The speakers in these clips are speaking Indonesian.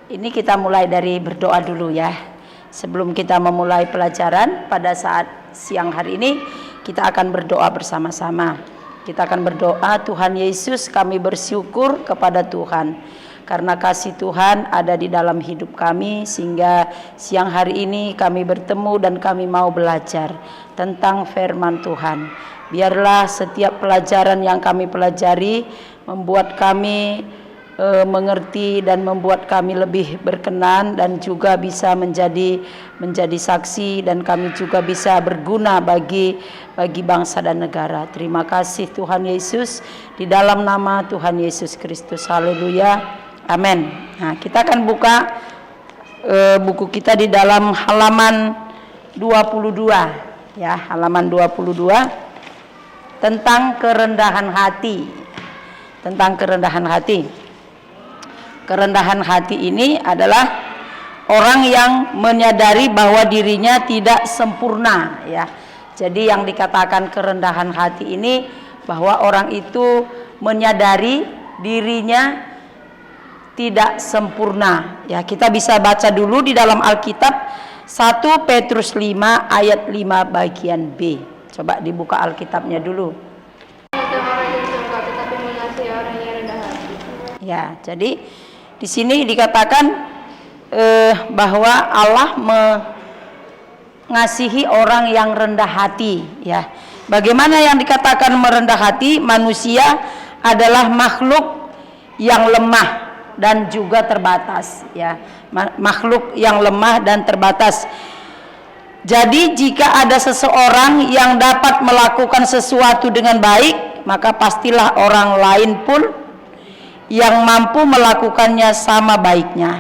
Ini kita mulai dari berdoa dulu ya. Sebelum kita memulai pelajaran pada saat siang hari ini, kita akan berdoa bersama-sama. Kita akan berdoa, Tuhan Yesus, kami bersyukur kepada Tuhan karena kasih Tuhan ada di dalam hidup kami, sehingga siang hari ini kami bertemu dan kami mau belajar tentang firman Tuhan. Biarlah setiap pelajaran yang kami pelajari membuat kami mengerti dan membuat kami lebih berkenan dan juga bisa menjadi saksi, dan kami juga bisa berguna bagi bangsa dan negara. Terima kasih Tuhan Yesus, di dalam nama Tuhan Yesus Kristus. Haleluya. Amin. Nah, kita akan buka buku kita di dalam halaman 22 ya, halaman 22 tentang kerendahan hati. Tentang kerendahan hati. Kerendahan hati ini adalah orang yang menyadari bahwa dirinya tidak sempurna ya. Jadi yang dikatakan kerendahan hati ini bahwa orang itu menyadari dirinya tidak sempurna ya. Kita bisa baca dulu di dalam Alkitab 1 Petrus 5 ayat 5 bagian B. Coba dibuka Alkitabnya dulu. Ya, jadi di sini dikatakan bahwa Allah mengasihi orang yang rendah hati ya. Bagaimana yang dikatakan merendah hati? Manusia adalah makhluk yang lemah dan juga terbatas ya. Makhluk yang lemah dan terbatas. Jadi jika ada seseorang yang dapat melakukan sesuatu dengan baik, maka pastilah orang lain pun yang mampu melakukannya sama baiknya,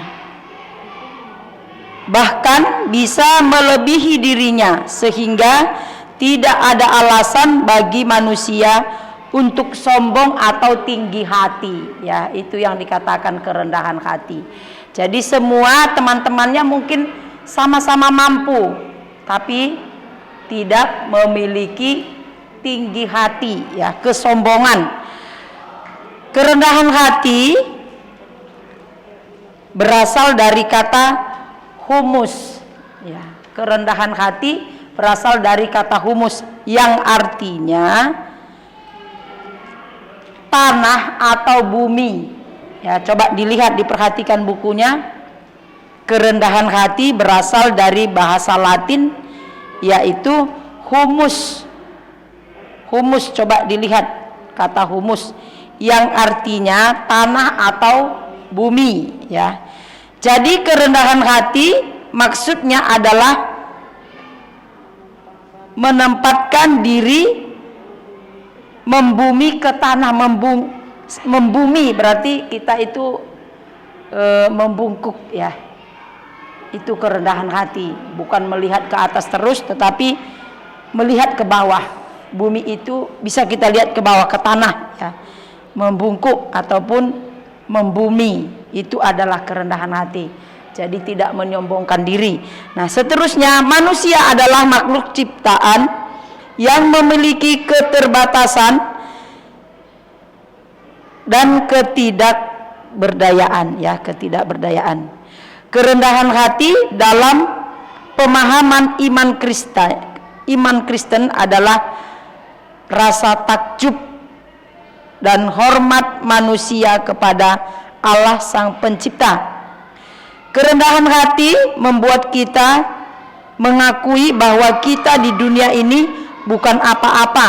bahkan bisa melebihi dirinya, sehingga tidak ada alasan bagi manusia untuk sombong atau tinggi hati ya. Itu yang dikatakan kerendahan hati. Jadi semua teman-temannya mungkin sama-sama mampu, tapi tidak memiliki tinggi hati ya, kesombongan. Kerendahan hati berasal dari kata humus ya. Kerendahan hati berasal dari kata humus yang artinya tanah atau bumi ya. Coba dilihat, diperhatikan bukunya. Kerendahan hati berasal dari bahasa Latin yaitu humus. Humus, coba dilihat kata humus yang artinya tanah atau bumi ya. Jadi kerendahan hati maksudnya adalah menempatkan diri membumi ke tanah. Membumi berarti kita itu membungkuk ya. Itu kerendahan hati, bukan melihat ke atas terus tetapi melihat ke bawah. Bumi itu bisa kita lihat ke bawah, ke tanah ya. Membungkuk ataupun membumi, itu adalah kerendahan hati. Jadi tidak menyombongkan diri. Nah, seterusnya, manusia adalah makhluk ciptaan yang memiliki keterbatasan dan ketidakberdayaan ya, ketidakberdayaan. Kerendahan hati dalam pemahaman iman Kristen adalah rasa takjub dan hormat manusia kepada Allah Sang Pencipta. Kerendahan hati membuat kita mengakui bahwa kita di dunia ini bukan apa-apa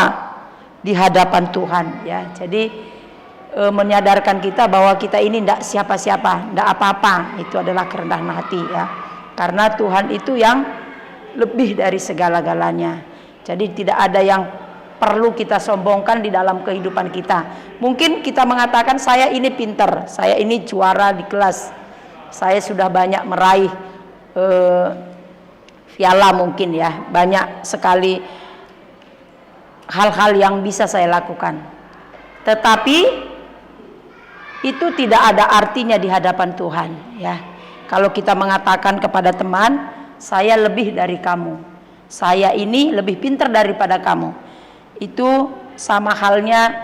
di hadapan Tuhan ya. Jadi menyadarkan kita bahwa kita ini tidak siapa-siapa, tidak apa-apa. Itu adalah kerendahan hati ya. Karena Tuhan itu yang lebih dari segala-galanya. Jadi tidak ada yang perlu kita sombongkan di dalam kehidupan kita. Mungkin kita mengatakan saya ini pintar, saya ini juara di kelas, saya sudah banyak meraih piala mungkin ya, banyak sekali hal-hal yang bisa saya lakukan. Tetapi itu tidak ada artinya di hadapan Tuhan ya. Kalau kita mengatakan kepada teman, saya lebih dari kamu, saya ini lebih pintar daripada kamu, itu sama halnya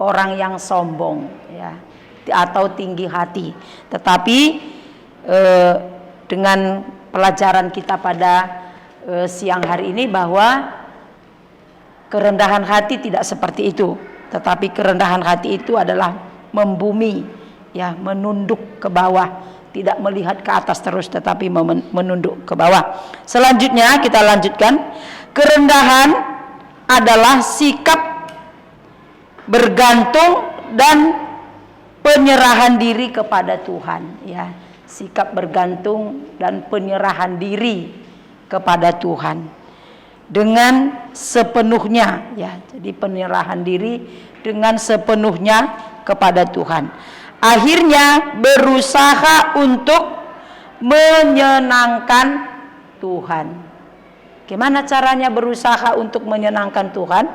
orang yang sombong ya. atau tinggi hati. Tetapi dengan pelajaran kita pada siang hari ini bahwa kerendahan hati tidak seperti itu, tetapi kerendahan hati itu adalah membumi, ya, menunduk ke bawah, tidak melihat ke atas terus tetapi menunduk ke bawah. Selanjutnya kita lanjutkan. Kerendahan adalah sikap bergantung dan penyerahan diri kepada Tuhan, ya. Sikap bergantung dan penyerahan diri kepada Tuhan dengan sepenuhnya, ya. Jadi penyerahan diri dengan sepenuhnya kepada Tuhan. Akhirnya berusaha untuk menyenangkan Tuhan. Gimana caranya berusaha untuk menyenangkan Tuhan?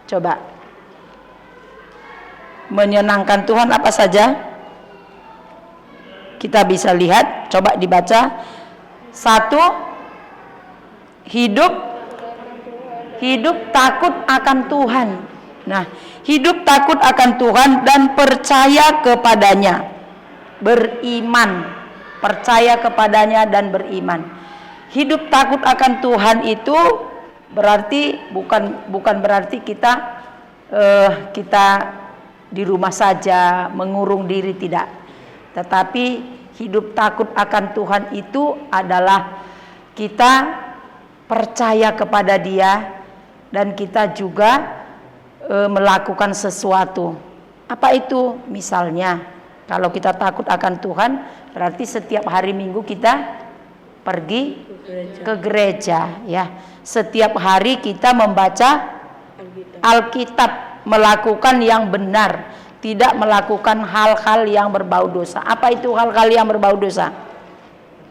Coba. Menyenangkan Tuhan apa saja? Kita bisa lihat, coba dibaca. 1, hidup takut akan Tuhan. Nah, hidup takut akan Tuhan dan percaya kepadanya, beriman, percaya kepadanya dan beriman. Hidup takut akan Tuhan itu berarti bukan berarti kita di rumah saja mengurung diri, tidak. Tetapi hidup takut akan Tuhan itu adalah kita percaya kepada Dia dan kita juga melakukan sesuatu. Apa itu? Misalnya kalau kita takut akan Tuhan berarti setiap hari Minggu kita pergi ke gereja, ya. Setiap hari kita membaca Alkitab, melakukan yang benar, tidak melakukan hal-hal yang berbau dosa. Apa itu hal-hal yang berbau dosa?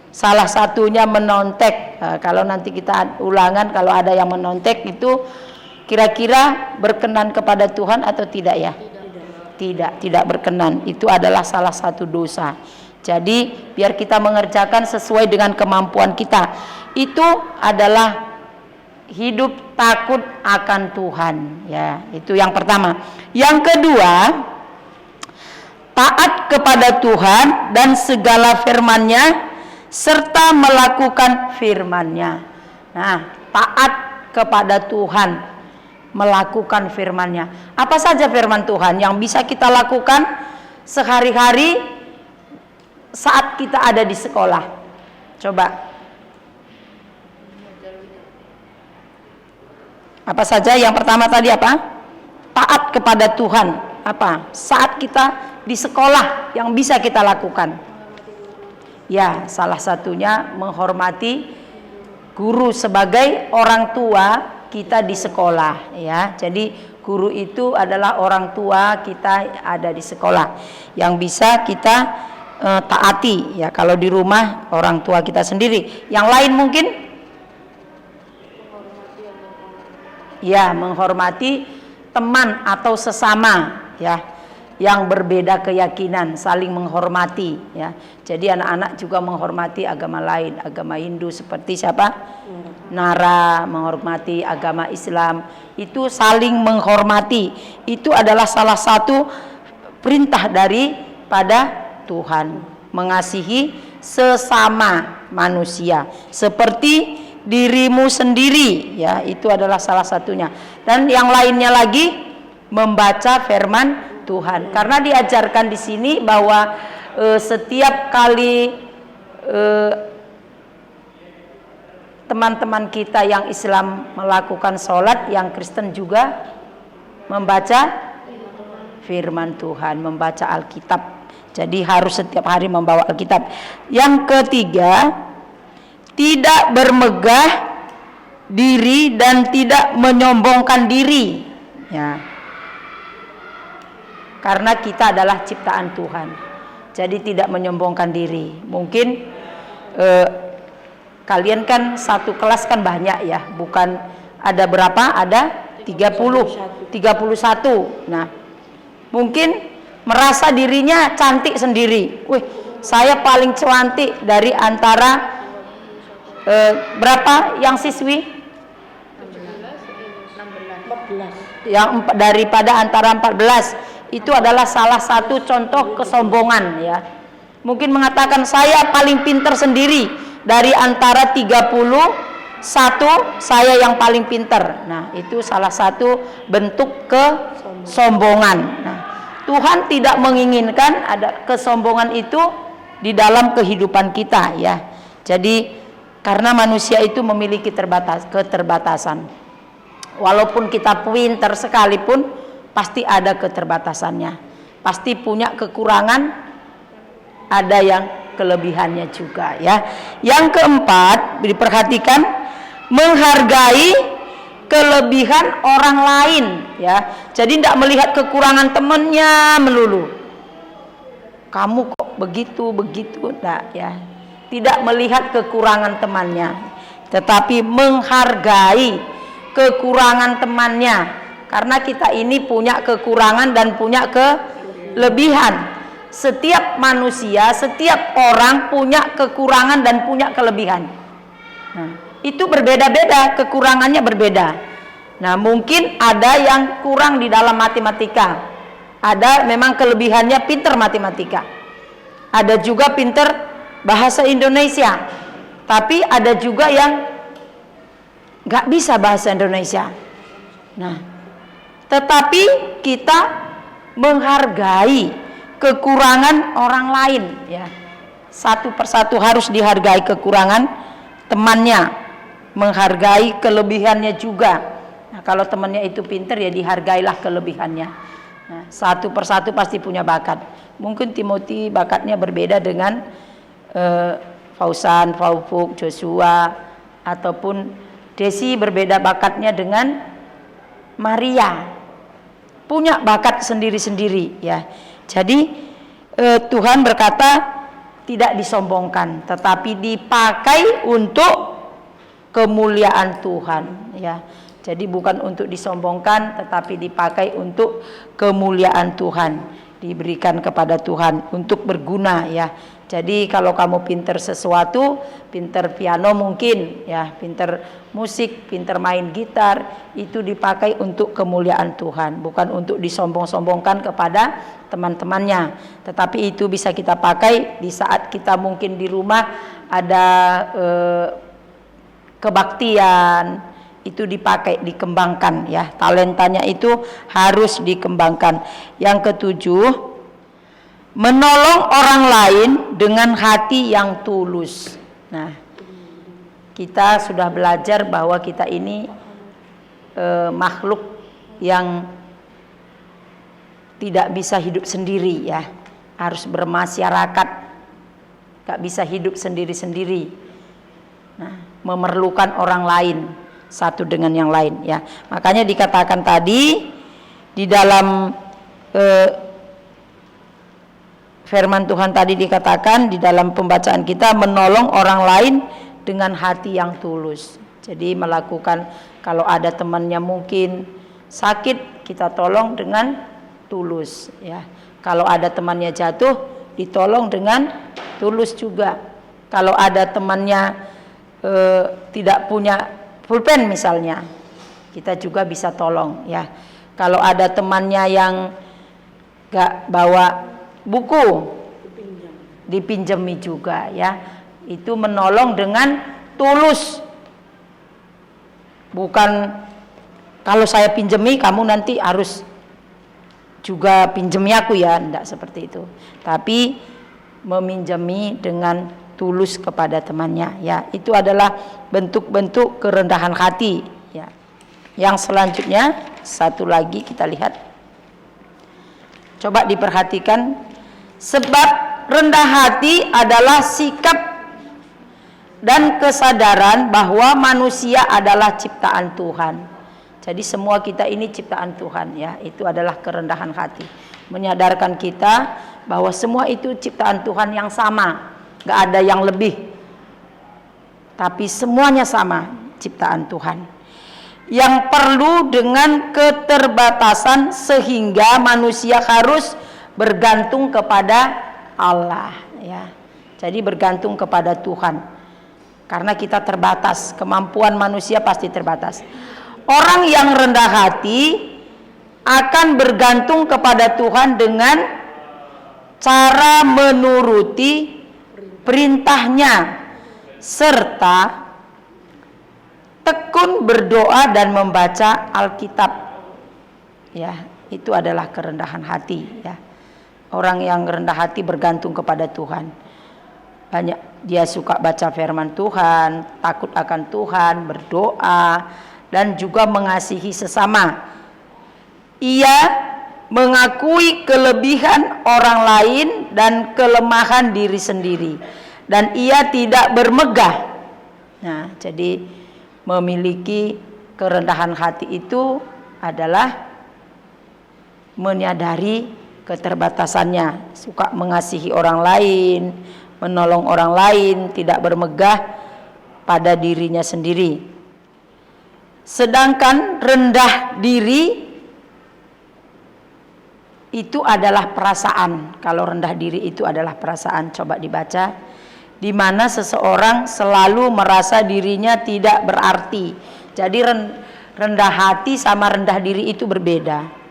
Salah satunya menontek. Kalau nanti kita ulangan, kalau ada yang menontek itu kira-kira berkenan kepada Tuhan atau tidak, ya? Tidak berkenan. Itu adalah salah satu dosa. Jadi biar kita mengerjakan sesuai dengan kemampuan kita. Itu adalah hidup takut akan Tuhan, ya. Itu yang pertama. Yang kedua, taat kepada Tuhan dan segala firman-Nya serta melakukan firman-Nya. Nah, taat kepada Tuhan, melakukan firman-Nya. Apa saja firman Tuhan yang bisa kita lakukan sehari-hari saat kita ada di sekolah? Coba. Apa saja? Yang pertama tadi apa? Taat kepada Tuhan. Apa? Saat kita di sekolah yang bisa kita lakukan. Ya, salah satunya menghormati guru sebagai orang tua kita di sekolah, ya. Jadi guru itu adalah orang tua kita ada di sekolah yang bisa kita taati, ya. Kalau di rumah orang tua kita sendiri. Yang lain mungkin ya, menghormati teman atau sesama, ya, yang berbeda keyakinan, saling menghormati, ya. Jadi anak-anak juga menghormati agama lain, agama Hindu seperti siapa? Nara, menghormati agama Islam, itu saling menghormati. Itu adalah salah satu perintah daripada Tuhan, mengasihi sesama manusia seperti dirimu sendiri, ya. Itu adalah salah satunya. Dan yang lainnya lagi membaca firman Tuhan, karena diajarkan di sini bahwa setiap kali teman-teman kita yang Islam melakukan sholat, yang Kristen juga membaca firman Tuhan, membaca Alkitab. Jadi harus setiap hari membawa Alkitab. Yang ketiga, tidak bermegah diri dan tidak menyombongkan diri, ya. Karena kita adalah ciptaan Tuhan, jadi tidak menyombongkan diri. Mungkin kalian kan satu kelas kan banyak, ya, bukan ada berapa? Ada 31. Nah, mungkin merasa dirinya cantik sendiri. Wih, saya paling cantik dari antara berapa yang siswi? 14. Yang daripada antara 14 itu adalah salah satu contoh kesombongan ya. Mungkin mengatakan saya paling pintar sendiri dari antara 31, saya yang paling pintar. Nah, itu salah satu bentuk kesombongan. Nah, Tuhan tidak menginginkan ada kesombongan itu di dalam kehidupan kita ya. Jadi karena manusia itu memiliki keterbatasan. Walaupun kita pintar sekalipun pasti ada keterbatasannya. Pasti punya kekurangan, ada yang kelebihannya juga ya. Yang keempat, diperhatikan menghargai kelebihan orang lain ya. Jadi tidak melihat kekurangan temannya melulu. Kamu kok begitu nah ya. Tidak melihat kekurangan temannya, tetapi menghargai kekurangan temannya. Karena kita ini punya kekurangan dan punya kelebihan. Setiap manusia, setiap orang punya kekurangan dan punya kelebihan. Nah, itu berbeda-beda, kekurangannya berbeda. Nah, mungkin ada yang kurang di dalam matematika. Ada memang kelebihannya pintar matematika. Ada juga pintar bahasa Indonesia. Tapi ada juga yang nggak bisa bahasa Indonesia. Nah, tetapi kita menghargai kekurangan orang lain ya. Satu persatu harus dihargai kekurangan temannya, menghargai kelebihannya juga. Nah, kalau temannya itu pintar ya dihargailah kelebihannya. Nah, satu persatu pasti punya bakat. Mungkin Timothy bakatnya berbeda dengan Fausan, Faufuk, Joshua, ataupun Desi berbeda bakatnya dengan Maria. Punya bakat sendiri-sendiri ya. Jadi Tuhan berkata tidak disombongkan, tetapi dipakai untuk kemuliaan Tuhan ya. Jadi bukan untuk disombongkan, tetapi dipakai untuk kemuliaan Tuhan, diberikan kepada Tuhan untuk berguna ya. Jadi kalau kamu pinter sesuatu, pinter piano mungkin ya, pinter musik, pinter main gitar, itu dipakai untuk kemuliaan Tuhan, bukan untuk disombong-sombongkan kepada teman-temannya. Tetapi itu bisa kita pakai di saat kita mungkin di rumah ada kebaktian, itu dipakai, dikembangkan ya. Talentanya itu harus dikembangkan. Yang ketujuh, menolong orang lain dengan hati yang tulus. Nah, kita sudah belajar bahwa kita ini makhluk yang tidak bisa hidup sendiri ya, harus bermasyarakat, gak bisa hidup sendiri-sendiri. Nah, memerlukan orang lain satu dengan yang lain ya. Makanya dikatakan tadi di dalam firman Tuhan tadi dikatakan di dalam pembacaan kita, menolong orang lain dengan hati yang tulus. Jadi melakukan, kalau ada temannya mungkin sakit, kita tolong dengan tulus ya. Kalau ada temannya jatuh, ditolong dengan tulus juga. Kalau ada temannya tidak punya pulpen misalnya, kita juga bisa tolong ya. Kalau ada temannya yang gak bawa buku, dipinjami juga ya. Itu menolong dengan tulus, bukan kalau saya pinjami kamu nanti harus juga pinjami aku ya, enggak seperti itu. Tapi meminjami dengan tulus kepada temannya ya. Itu adalah bentuk-bentuk kerendahan hati ya. Yang selanjutnya satu lagi kita lihat, coba diperhatikan, sebab rendah hati adalah sikap dan kesadaran bahwa manusia adalah ciptaan Tuhan. Jadi semua kita ini ciptaan Tuhan ya. Itu adalah kerendahan hati, menyadarkan kita bahwa semua itu ciptaan Tuhan yang sama, gak ada yang lebih, tapi semuanya sama, ciptaan Tuhan yang perlu dengan keterbatasan, sehingga manusia harus bergantung kepada Allah ya. Jadi bergantung kepada Tuhan karena kita terbatas, kemampuan manusia pasti terbatas. Orang yang rendah hati akan bergantung kepada Tuhan dengan cara menuruti perintahnya serta tekun berdoa dan membaca Alkitab. Ya, itu adalah kerendahan hati ya. Orang yang rendah hati bergantung kepada Tuhan. Banyak dia suka baca firman Tuhan, takut akan Tuhan, berdoa dan juga mengasihi sesama. Ia mengakui kelebihan orang lain dan kelemahan diri sendiri dan ia tidak bermegah. Nah, jadi memiliki kerendahan hati itu adalah menyadari keterbatasannya, suka mengasihi orang lain, menolong orang lain, tidak bermegah pada dirinya sendiri. Sedangkan rendah diri itu adalah perasaan. Kalau rendah diri itu adalah perasaan, coba dibaca. Di mana seseorang selalu merasa dirinya tidak berarti. Jadi rendah hati sama rendah diri itu berbeda.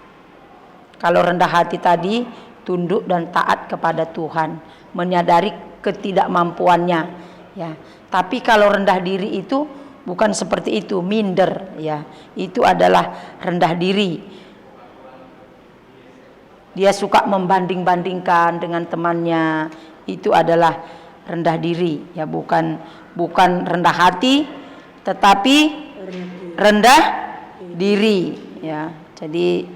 Kalau rendah hati tadi tunduk dan taat kepada Tuhan, menyadari ketidakmampuannya, ya. Tapi kalau rendah diri itu bukan seperti itu, minder, ya. Itu adalah rendah diri. Dia suka membanding-bandingkan dengan temannya, itu adalah rendah diri, ya, bukan rendah hati, tetapi rendah diri, ya. Jadi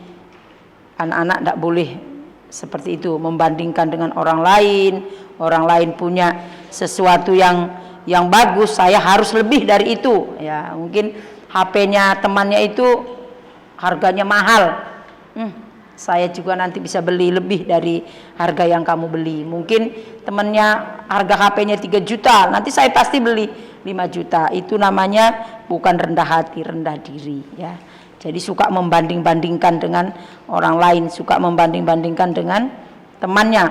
anak-anak tidak boleh seperti itu, membandingkan dengan orang lain punya sesuatu yang bagus, saya harus lebih dari itu, ya. Mungkin HP-nya temannya itu harganya mahal, saya juga nanti bisa beli lebih dari harga yang kamu beli. Mungkin temannya harga HP-nya 3 juta, nanti saya pasti beli 5 juta. Itu namanya bukan rendah hati, rendah diri, ya. Jadi suka membanding-bandingkan dengan orang lain, suka membanding-bandingkan dengan temannya.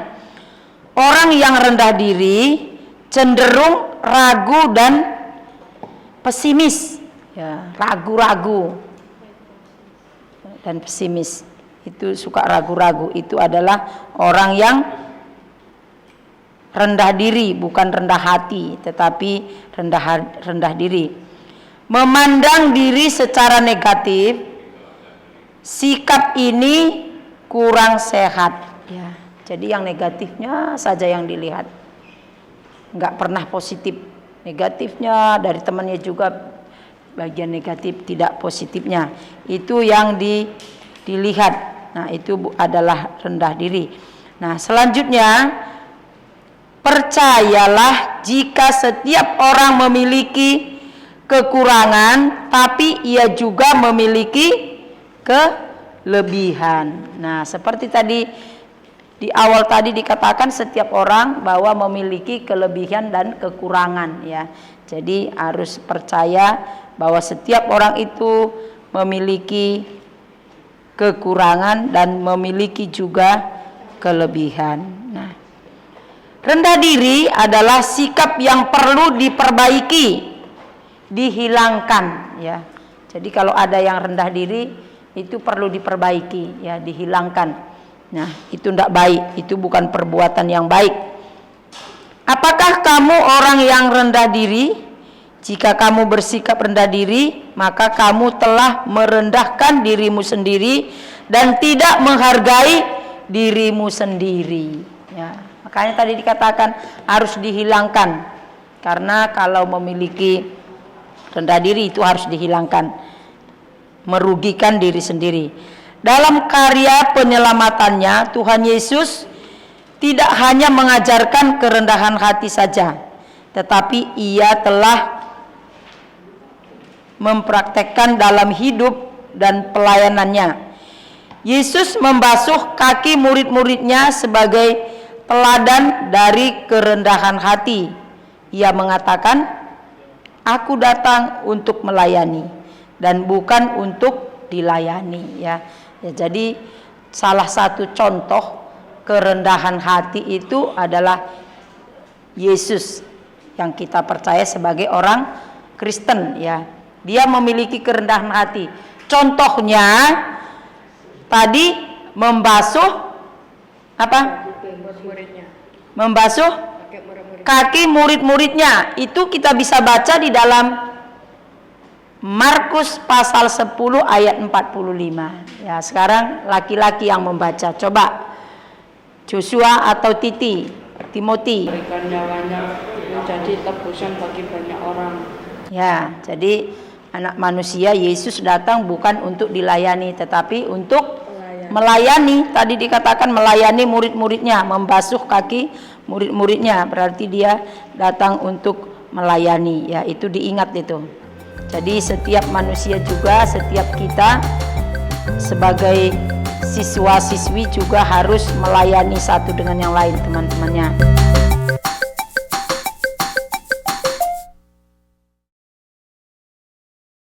Orang yang rendah diri cenderung ragu dan pesimis, ya, ragu-ragu dan pesimis. Itu suka ragu-ragu, itu adalah orang yang rendah diri, bukan rendah hati, tetapi rendah diri. Memandang diri secara negatif, sikap ini kurang sehat, ya. Jadi yang negatifnya saja yang dilihat, nggak pernah positif. Negatifnya dari temannya juga bagian negatif, tidak positifnya. Itu yang dilihat. Nah, itu adalah rendah diri. Nah, selanjutnya, percayalah jika setiap orang memiliki kekurangan, tapi ia juga memiliki kelebihan. Nah, seperti tadi di awal tadi dikatakan setiap orang bahwa memiliki kelebihan dan kekurangan, ya. Jadi harus percaya bahwa setiap orang itu memiliki kekurangan dan memiliki juga kelebihan. Nah, rendah diri adalah sikap yang perlu diperbaiki, dihilangkan, ya. Jadi kalau ada yang rendah diri itu perlu diperbaiki, ya, dihilangkan. Nah, itu tidak baik, itu bukan perbuatan yang baik. Apakah kamu orang yang rendah diri? Jika kamu bersikap rendah diri, maka kamu telah merendahkan dirimu sendiri dan tidak menghargai dirimu sendiri, ya. Makanya tadi dikatakan harus dihilangkan, karena kalau memiliki rendah diri itu harus dihilangkan, merugikan diri sendiri. Dalam karya penyelamatannya, Tuhan Yesus tidak hanya mengajarkan kerendahan hati saja, tetapi ia telah mempraktekkan dalam hidup dan pelayanannya. Yesus membasuh kaki murid-muridnya sebagai teladan dari kerendahan hati. Ia mengatakan, "Aku datang untuk melayani dan bukan untuk dilayani." Ya, jadi salah satu contoh kerendahan hati itu adalah Yesus yang kita percaya sebagai orang Kristen, ya. Dia memiliki kerendahan hati. Contohnya tadi membasuh apa? Membasuh kaki murid-muridnya. Itu kita bisa baca di dalam Markus pasal 10 ayat 45. Ya, sekarang laki-laki yang membaca. Coba Joshua atau Timothy. Berikan nyawanya menjadi tebusan bagi banyak orang. Ya, jadi anak manusia Yesus datang bukan untuk dilayani, tetapi untuk melayani. Tadi dikatakan melayani murid-muridnya, membasuh kaki murid-muridnya. Berarti dia datang untuk melayani. Ya, itu diingat itu. Jadi setiap manusia juga, setiap kita sebagai siswa-siswi juga harus melayani satu dengan yang lain, teman-temannya.